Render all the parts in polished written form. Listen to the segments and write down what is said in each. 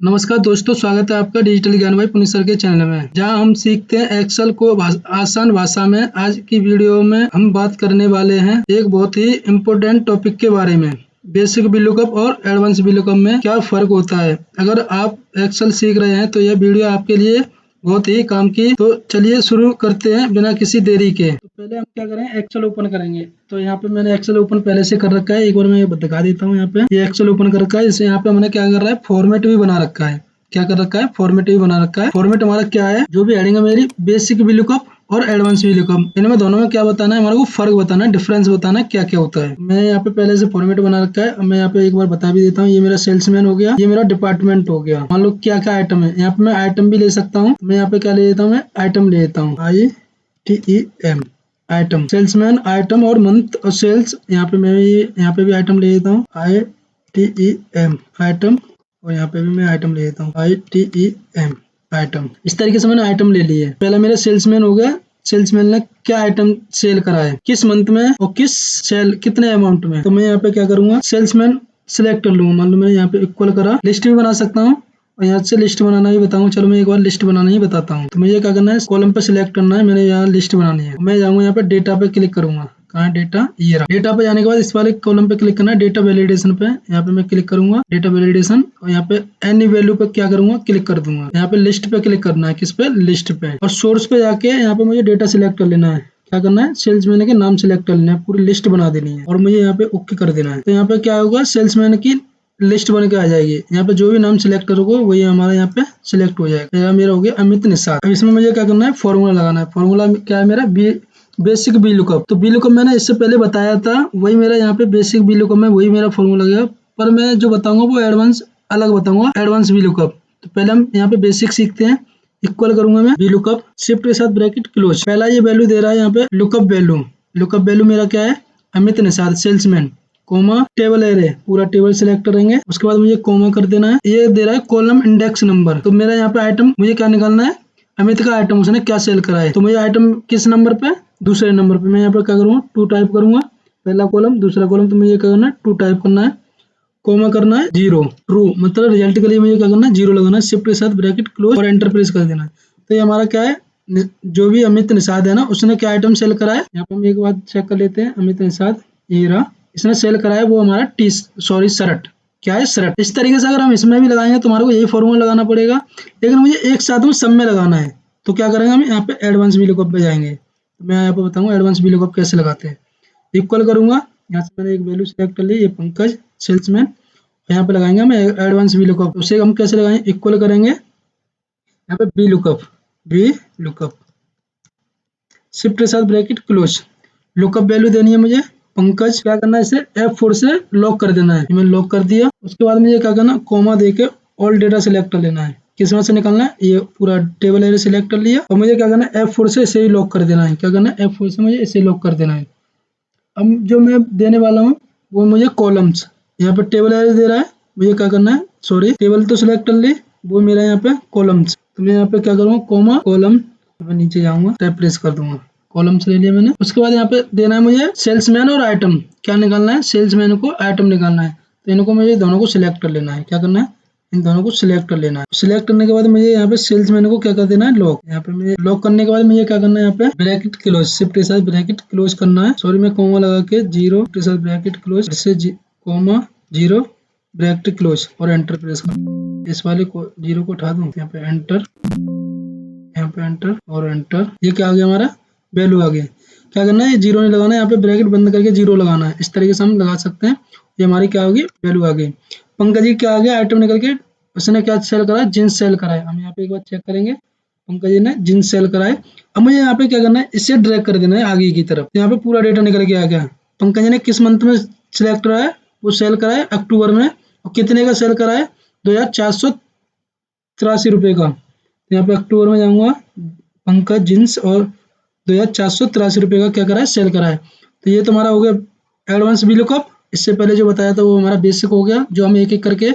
नमस्कार दोस्तों, स्वागत है आपका डिजिटल ज्ञान भाई पुनित सर के चैनल में, जहां हम सीखते हैं एक्सेल को आसान भाषा में। आज की वीडियो में हम बात करने वाले हैं एक बहुत ही इम्पोर्टेंट टॉपिक के बारे में। बेसिक VLOOKUP और एडवांस VLOOKUP में क्या फर्क होता है। अगर आप एक्सेल सीख रहे हैं तो यह वीडियो आपके लिए बहुत ही काम की। तो चलिए शुरू करते हैं बिना किसी देरी के। तो पहले हम क्या करें, एक्सेल ओपन करेंगे। तो यहाँ पे मैंने एक्सेल ओपन पहले से कर रखा है, एक बार मैं दिखा देता हूँ। यहाँ पे ये एक्सेल ओपन कर रखा है। इसे यहाँ पे मैंने क्या कर रहा है, फॉर्मेट भी बना रखा है। क्या कर रखा है, फॉर्मेट भी बना रखा है। फॉर्मेट हमारा क्या है, जो भी हेडिंग है मेरी बेसिक VLOOKUP और एडवांस VLOOKUP, इनमें दोनों में क्या बताना है, हमारे को फर्क बताना है, डिफरेंस बताना है क्या क्या होता है। मैं यहाँ पे पहले से फॉर्मेट बना रखा है। अब मैं यहाँ पे एक बार बता भी देता हूँ। ये मेरा सेल्समैन हो गया, ये मेरा डिपार्टमेंट हो गया। मान लो क्या क्या आइटम है, यहाँ पे मैं आइटम भी ले सकता हूँ। मैं यहाँ पे क्या ले लेता हूँ, मैं आइटम ले लेता हूँ, ITEM आइटम। सेल्समैन आइटम और मंथ और सेल्स, यहाँ पे मैं यहाँ पे भी आइटम ले लेता हूँ, ITEM आइटम। और यहाँ पे भी मैं आइटम ले लेता हूँ, ITEM आइटम। इस तरीके से मैंने आइटम ले लिए। पहला मेरा सेल्समैन हो गया। सेल्समैन ने क्या आइटम सेल करा है, किस मंथ में और किस सेल कितने अमाउंट में। तो मैं यहाँ पे क्या करूंगा, सेल्समैन सिलेक्ट कर लूंगा। मान लो मैंने यहाँ पे इक्वल करा, लिस्ट भी बना सकता हूँ और यहाँ से लिस्ट बनाना भी बताऊंगा। चलो मैं एक बार लिस्ट बनाना ही बताता हूँ। तो मुझे क्या करना है, कॉलम पे सिलेक्ट करना है, मैंने यहाँ लिस्ट बनानी है। मैं जाऊंगा यहाँ पे डेटा पे क्लिक करूंगा। कहाँ है डेटा, ये रहा। डेटा पे जाने के बाद इस वाले कॉलम पे क्लिक करना है, डेटा वैलिडेशन पे। यहाँ पे मैं क्लिक करूंगा डेटा वैलिडेशन, और यहाँ पे एनी वैल्यू पे क्या करूंगा, क्लिक कर दूंगा। यहाँ पे लिस्ट पे क्लिक करना है, किस पे, लिस्ट पे। और सोर्स पे जाके यहाँ पे मुझे डेटा सिलेक्ट कर लेना है। क्या करना है, सेल्समैन के नाम सिलेक्ट कर लेना है, पूरी लिस्ट बना देनी है और मुझे यहाँ पे ओके कर देना है। तो यहाँ पे क्या होगा, सेल्समैन की लिस्ट बन के आ जाएगी। यहाँ पे जो भी नाम सिलेक्ट करोगे वही हमारा यहाँ पे सिलेक्ट हो जाएगा। यहाँ मेरा हो गया अमित निषाद। अब इसमें मुझे क्या करना है, फॉर्मूला लगाना है। फॉर्मूला क्या है मेरा, बेसिक VLOOKUP। तो VLOOKUP मैंने इससे पहले बताया था, वही मेरा यहाँ पे बेसिक VLOOKUP में वही मेरा फॉर्मूला गया। पर मैं जो बताऊंगा वो एडवांस अलग बताऊंगा, एडवांस VLOOKUP। तो पहले हम यहाँ पे बेसिक सीखते हैं। इक्वल करूंगा मैं VLOOKUP, शिफ्ट के साथ ब्रैकेट क्लोज। पहला ये वैल्यू दे रहा है यहाँ पे लुकअप वैल्यू। लुकअप वैल्यू मेरा क्या है, Amit Nishad salesman, comma table array, पूरा टेबल सिलेक्ट करेंगे। उसके बाद मुझे कोमा कर देना है। ये दे रहा है कॉलम इंडेक्स नंबर। तो मेरा यहाँ पे आइटम मुझे क्या निकालना है, अमित का आइटम उसने क्या सेल करा है। तो मुझे आइटम किस नंबर पे, दूसरे नंबर पे। मैं यहाँ पे क्या करूँगा, 2 टाइप करूंगा, पहला कॉलम दूसरा कॉलम। तो मुझे क्या करना है, 2 टाइप करना है, कोमा करना है, 0 ट्रू, मतलब रिजल्ट के लिए मुझे क्या करना है, 0 लगाना है। शिफ्ट के साथ ब्रैकेट क्लोज और एंटर प्रेस कर देना है। तो ये हमारा क्या है, जो भी अमित निषाद है ना, उसने क्या आइटम सेल करा है। यहाँ पे हम एक बात चेक कर लेते हैं, अमित निषाद, ये रहा, इसने सेल करा है वो हमारा शर्ट। क्या है, शर्ट। इस तरीके से अगर हम इसमें भी लगाएंगे तो हमारे को यही फॉर्मूला लगाना पड़ेगा, लेकिन मुझे एक साथ में सब में लगाना है। तो क्या करेंगे, हम यहाँ पे एडवांस VLOOKUP पे जाएंगे। तो मैं यहाँ पे बताऊंगा एडवांस VLOOKUP कैसे लगाते हैं। इक्वल करूंगा, यहाँ से मैंने एक वैल्यू सिलेक्ट कर ली, ये पंकज सेल्समैन। यहाँ पे लगाएंगे हम एडवांस VLOOKUP। उसे हम कैसे लगाएंगे, इक्वल करेंगे, यहाँ पे VLOOKUP शिफ्ट के साथ ब्रैकेट क्लोज। लुकअप वैल्यू देनी है मुझे पंकज। क्या करना है, इसे F4 से लॉक कर देना है। मैंने लॉक कर दिया। उसके बाद मुझे क्या करना, कोमा देके ऑल डेटा सिलेक्ट कर लेना है। किसमें से निकालना है, ये पूरा टेबल एरिया सिलेक्ट कर लिया। और मुझे क्या करना है, F4 से इसे ही लॉक कर देना है। क्या करना है, F4 से मुझे इसे लॉक कर देना है। अब जो मैं देने वाला हूँ वो मुझे कॉलम्स, यहाँ पे टेबल एरिया दे रहा है, मुझे क्या करना है, सॉरी टेबल तो सिलेक्ट कर ली, वो मेरा यहाँ पे कॉलम्स। तो मैं यहाँ पे क्या करूँगा, कोमा कॉलम, मैं नीचे जाऊंगा, टैब प्रेस कर दूंगा, कॉलम्स ले लिया मैंने। उसके बाद यहाँ पे देना है मुझे सेल्समैन और आइटम। क्या निकालना है, सेल्समैन को आइटम निकालना है। तो इनको मुझे दोनों को सिलेक्ट कर लेना है। क्या करना है, इन दोनों को सिलेक्ट कर लेना है। सिलेक्ट करने के बाद मुझे यहाँ पे सेल्समैन को क्या कर देना है, लॉक। यहाँ पे मुझे लॉक करने के बाद मुझे क्या करना है, यहाँ पे ब्रैकेट क्लोज, शिफ्ट के साथ ब्रैकेट क्लोज करना है। सॉरी मैं कोमा लगा के 0 के साथ ब्रैकेट क्लोज, फिर से कोमा 0 ब्रैकेट क्लोज और एंटर प्रेस कर। इस वाले को 0 को उठा दूं, यहाँ पे एंटर, यहाँ पे एंटर और एंटर। ये क्या आ गया, हमारा वैल्यू आ गया। क्या करना है, ये 0 नहीं लगाना है, यहाँ पे ब्रैकेट बंद करके 0 लगाना है। इस तरीके से हम लगा सकते हैं। ये हमारी क्या होगी, वैल्यू आ गई। पंकज जी क्या आ गया, आइटम निकल के, उसने क्या सेल करा है, जींस सेल करा है। हम यहाँ पे एक बार चेक करेंगे, पंकज जी ने जींस सेल करा है। अब मुझे यहाँ पे क्या करना है, इसे ड्रैग कर देना है आगे की तरफ। यहाँ पे पूरा डेटा निकल के आ गया। पंकज जी ने किस मंथ में सिलेक्ट करा है, वो सेल करा है अक्टूबर में, और कितने का सेल करा है, 2483 रुपये का। यहाँ पे अक्टूबर में जाऊंगा, पंकज जींस, और 2483 रुपये का क्या करा है, सेल करा है। तो ये तुम्हारा हो गया एडवांस VLOOKUP। इससे पहले जो बताया था वो हमारा बेसिक हो गया, जो हम एक एक करके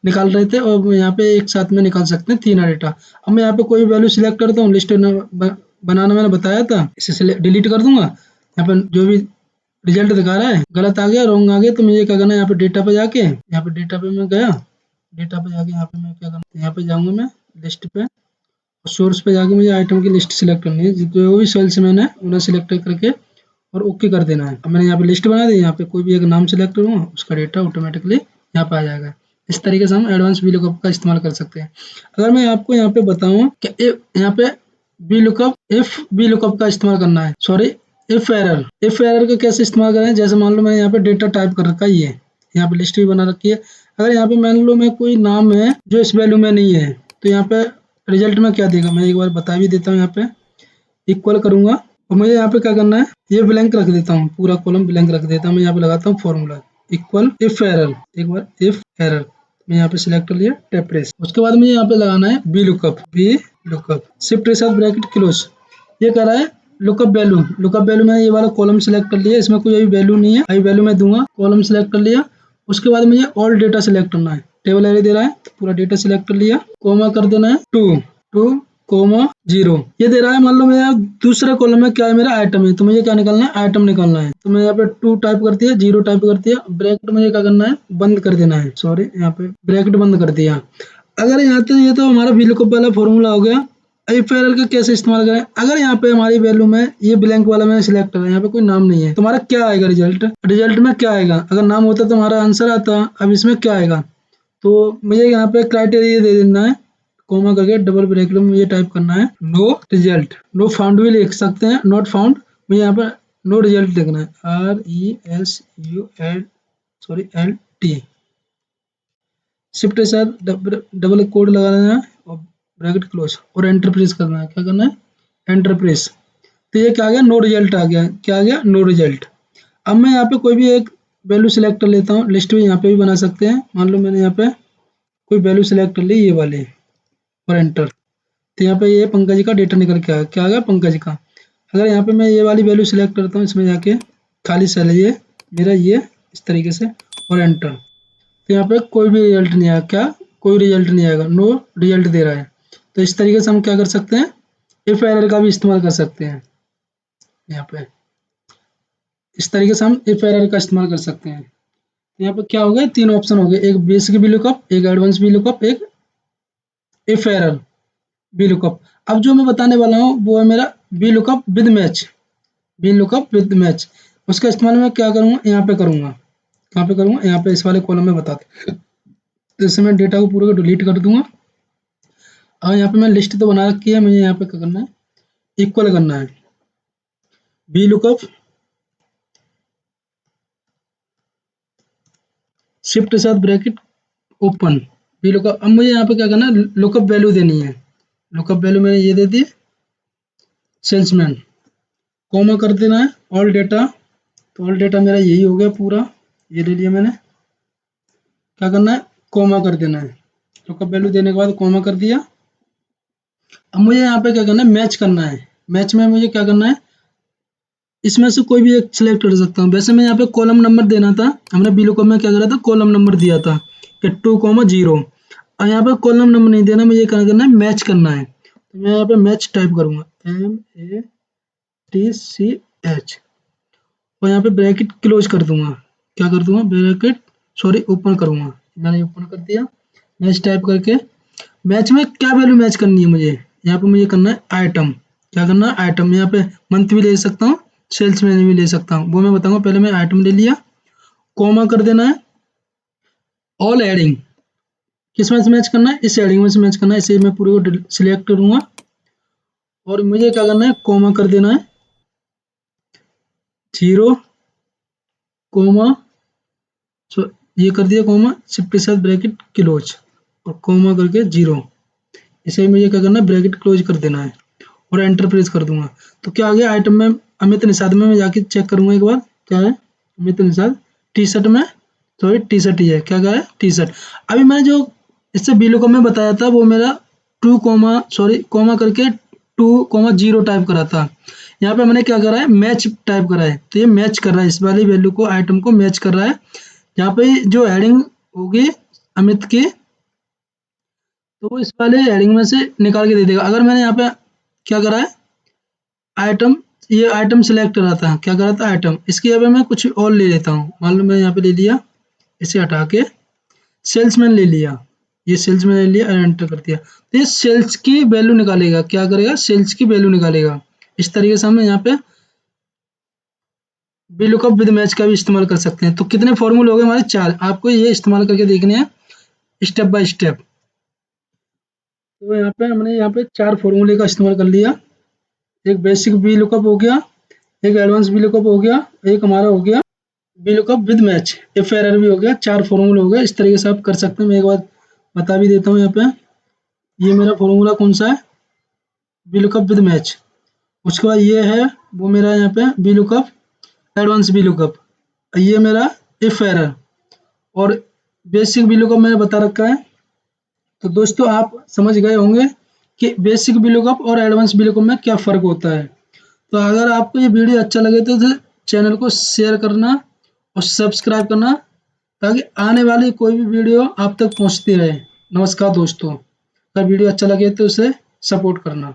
निकाल रहे थे, और यहाँ पे एक साथ में निकाल सकते हैं 3 डेटा। अब मैं यहाँ पे कोई वैल्यू सिलेक्ट करता हूँ, लिस्ट बनाना मैंने बताया था, इसे डिलीट कर दूंगा। यहाँ पे जो भी रिजल्ट दिखा रहा है गलत आ गया, रॉन्ग आ गया, तो मुझे क्या करना है, यहाँ पे डेटा पे जाके, यहाँ पे डेटा पे मैं गया, डेटा पे जाके यहाँ पे मैं क्या करूँ, यहाँ पे जाऊँगा मैं लिस्ट पे, सोर्स पे जाके मुझे आइटम की लिस्ट सिलेक्ट करनी है, जो भी सेल्स मैंने उन्हें सिलेक्ट करके और ओके कर देना है। अब मैंने यहाँ पे लिस्ट बना दी, यहाँ पे कोई भी एक नाम सिलेक्ट करूँगा, उसका डेटा ऑटोमेटिकली यहाँ पे आ जाएगा। इस तरीके से हम एडवांस VLOOKUP का इस्तेमाल कर सकते हैं। अगर मैं आपको यहाँ पे बताऊँ कि यहाँ पे VLOOKUP इफ VLOOKUP का इस्तेमाल करना है, सॉरी इफ एरर का कैसे इस्तेमाल करें। जैसे मान लो मैंने यहाँ पे डेटा टाइप कर रखा है, ये यहाँ पे लिस्ट भी बना रखी है। अगर यहाँ पे मान लो मैं कोई नाम है जो इस वैल्यू में नहीं है, तो यहाँ पे रिजल्ट में क्या देगा, मैं एक बार बता भी देता हूँ। यहाँ पे इक्वल करूंगा और मुझे यहाँ पे क्या करना है, ये ब्लैंक रख देता हूँ, पूरा कॉलम ब्लैंक रख देता हूँ। मैं यहाँ पे लगाता हूँ फॉर्मूला इक्वल इफ एरर, एक बार इफ एरर मैं यहाँ पे सिलेक्ट कर लिया टैप प्रेस। उसके बाद मुझे यहाँ पे लगाना है VLOOKUP शिफ्ट के साथ ब्रैकेट क्लोज। ये कह रहा है लुकअप वैल्यू मैंने ये वाला कॉलम सिलेक्ट कर लिया, इसमें कोई अभी वैल्यू नहीं है, अभी वैल्यू मैं दूंगा। कॉलम सिलेक्ट कर लिया, उसके बाद मुझे ऑल डेटा सिलेक्ट करना है, टेबल एरे दे रहा है, पूरा डेटा सिलेक्ट कर लिया, कोमा कर देना है 2 कोमा 0 ये दे रहा है। मान लो मेरा दूसरे कॉलम में क्या है, मेरा आइटम है, तो मुझे क्या निकालना है, आइटम निकालना है। तो मैं यहाँ पे 2 टाइप कर दिया, 0 टाइप कर दिया, ब्रैकेट मुझे क्या करना है, बंद कर देना है, सॉरी यहाँ पे ब्रैकेट बंद कर दिया। अगर यहाँ पे ये तो हमारा VLOOKUP वाला फॉर्मूला हो गया। इफ एरर का कैसे इस्तेमाल करें, अगर यहाँ पे हमारी वैल्यू में ये ब्लैंक वाला मैंने सिलेक्ट करा, यहाँ पे कोई नाम नहीं है, तो हमारा क्या आएगा रिजल्ट में क्या आएगा। अगर नाम होता तो हमारा आंसर आता। अब इसमें क्या आएगा, तो मुझे यहाँ पे क्राइटेरिया दे देना है, कोमा करके डबल ब्रैकेट में मुझे टाइप करना है नो रिजल्ट। नो फाउंड भी लिख सकते हैं, नॉट फाउंड, मुझे यहाँ पे नो रिजल्ट लिखना है, RESULT। शिफ्ट के साथ डबल कोड लगाना है और ब्रैकेट क्लोज और एंटर प्रेस करना है। क्या करना है, एंटर प्रेस। तो ये क्या आ गया, नो रिजल्ट आ गया। क्या आ गया, नो रिजल्ट। अब मैं यहाँ पे कोई भी एक वैल्यू सिलेक्ट कर लेता हूँ, लिस्ट भी यहाँ पे भी बना सकते हैं। मान लो मैंने यहाँ पे कोई वैल्यू सिलेक्ट कर ली, ये वाली, और एंटर। तो यहाँ पे ये पंकज का डेटा निकल के आया, क्या आ गया, पंकज का। अगर यहाँ पे मैं ये वाली वैल्यू सिलेक्ट करता हूँ, इसमें जाके खाली सेल है ये मेरा, ये इस तरीके से, और एंटर, तो यहाँ पे कोई भी रिजल्ट नहीं आया। क्या, कोई रिजल्ट नहीं आएगा, नो रिजल्ट दे रहा है। तो इस तरीके से हम क्या कर सकते हैं, इफ एरर का भी इस्तेमाल कर सकते हैं। यहाँ पे इस तरीके से हम इफ एरर का इस्तेमाल कर सकते हैं। यहाँ पे क्या हो गया, 3 ऑप्शन हो गए, एक बेसिक VLOOKUP, एक एडवांस VLOOKUP, एक इफ एरर VLOOKUP। अब जो मैं बताने वाला हूँ वो है मेरा VLOOKUP विद मैच। उसका इस्तेमाल मैं क्या करूँगा, यहाँ पे करूँगा। कहाँ पे करूँगा, यहाँ पे इस वाले कॉलम में बताते। तो इससे मैं डेटा को पूरे को डिलीट कर दूंगा। और यहाँ पे मैं लिस्ट तो बना रखी है, मुझे यहाँ पे क्या करना है, इक्वल करना है VLOOKUP शिफ्ट के साथ ब्रैकेट ओपन VLOOKUP। अब मुझे यहाँ पे क्या करना है, लुकअप वैल्यू देनी है। लुकअप वैल्यू मैंने ये दे दी, सेल्समैन, कॉमा कर देना है ऑल डेटा। तो ऑल डेटा मेरा यही हो गया पूरा, ये ले लिया मैंने। क्या करना है, कॉमा कर देना है, लुकअप वैल्यू देने के बाद कॉमा कर दिया। अब मुझे यहाँ पे क्या करना है, मैच करना है। मैच में मुझे क्या करना है, इसमें से कोई भी एक सिलेक्ट कर सकता हूँ। वैसे मैं यहाँ पे कॉलम नंबर देना था, हमने VLOOKUP में क्या करा था, कॉलम नंबर दिया था कि 2,0। और यहाँ पे कॉलम नंबर नहीं देना, मुझे क्या करना है, मैच करना है। तो मैं यहाँ पे मैच टाइप करूंगा, MATCH, और यहाँ पे ब्रैकेट क्लोज कर दूंगा। क्या कर दूंगा, ब्रैकेट, सॉरी ओपन करूंगा, मैंने ओपन कर दिया। मैच टाइप करके, मैच में क्या वैल्यू मैच करनी है मुझे, यहाँ पे मुझे करना है आइटम। क्या करना है, आइटम। यहाँ पे मंथ भी ले सकता हूँ, सेल्स में भी ले सकता हूँ, वो मैं बताऊंगा। पहले मैं आइटम ले लिया, कॉमा कर देना है, ऑल एडिंग। किस में से मैच करना है, इस एडिंग में से मैच करना है। इसे मैं पूरे को सिलेक्ट करूंगा और मुझे क्या करना है, कॉमा कर देना है 0 कोमा, ये कर दिया कॉमा, शिफ्ट के साथ ब्रैकेट क्लोज और कॉमा करके 0। इसे मुझे क्या करना है, ब्रैकेट क्लोज कर देना है और एंटर प्रेस कर दूंगा। तो क्या आ गया, आइटम में अमित निषाद में मैं जाके चेक करूंगा एक बार, क्या है, अमित निषाद टी शर्ट में, सॉरी टी शर्ट ही है, क्या है, टी शर्ट। अभी मैंने जो इससे VLOOKUP में बताया था वो मेरा 2 कोमा करके 2,0 टाइप करा था। यहाँ पे मैंने क्या करा है, मैच टाइप करा है। तो ये मैच कर रहा है, इस वाली वैल्यू को, आइटम को मैच कर रहा है। यहाँ पे जो हेडिंग होगी अमित की, तो वो इस वाले हेडिंग में से निकाल के दे देगा। अगर मैंने यहाँ पे क्या करा है, आइटम, ये आइटम सिलेक्ट करा था, क्या करा था, आइटम, इसकी जगह मैं कुछ और ले लेता हूँ। मान लो मैं यहाँ पे ले लिया, इसे हटा के सेल्समैन ले लिया। ये सेल्स मैंने लिया, एंटर कर दिया। तो ये सेल्स की वैल्यू निकालेगा, क्या करेगा, सेल्स की वैल्यू निकालेगा। इस तरीके से हम यहाँ पे VLOOKUP विद मैच का भी इस्तेमाल कर सकते हैं। तो कितने फॉर्मूले हो गए हमारे, 4। आपको ये इस्तेमाल करके देखने हैं स्टेप बाय स्टेप। तो यहाँ पे हमने यहाँ पे 4 फॉर्मूले का इस्तेमाल कर लिया। एक बेसिक VLOOKUP हो गया, एक एडवांस VLOOKUP हो गया, एक हमारा हो गया VLOOKUP with match, if error भी हो गया। 4 फॉर्मूले हो गए। इस तरीके से आप कर सकते हैं। मैं एक बार बता भी देता हूँ यहाँ पे। ये मेरा फॉर्मूला कौन सा है, VLOOKUP विद मैच। उसके बाद ये है वो मेरा यहाँ पे VLOOKUP एडवांस VLOOKUP। ये मेरा इफ एरर और बेसिक VLOOKUP मैंने बता रखा है। तो दोस्तों आप समझ गए होंगे कि बेसिक VLOOKUP और एडवांस VLOOKUP में क्या फ़र्क होता है। तो अगर आपको ये वीडियो अच्छा लगे तो चैनल को शेयर करना और सब्सक्राइब करना, ताकि आने वाली कोई भी वीडियो आप तक पहुंचती रहे। नमस्कार दोस्तों, अगर वीडियो अच्छा लगे तो उसे सपोर्ट करना।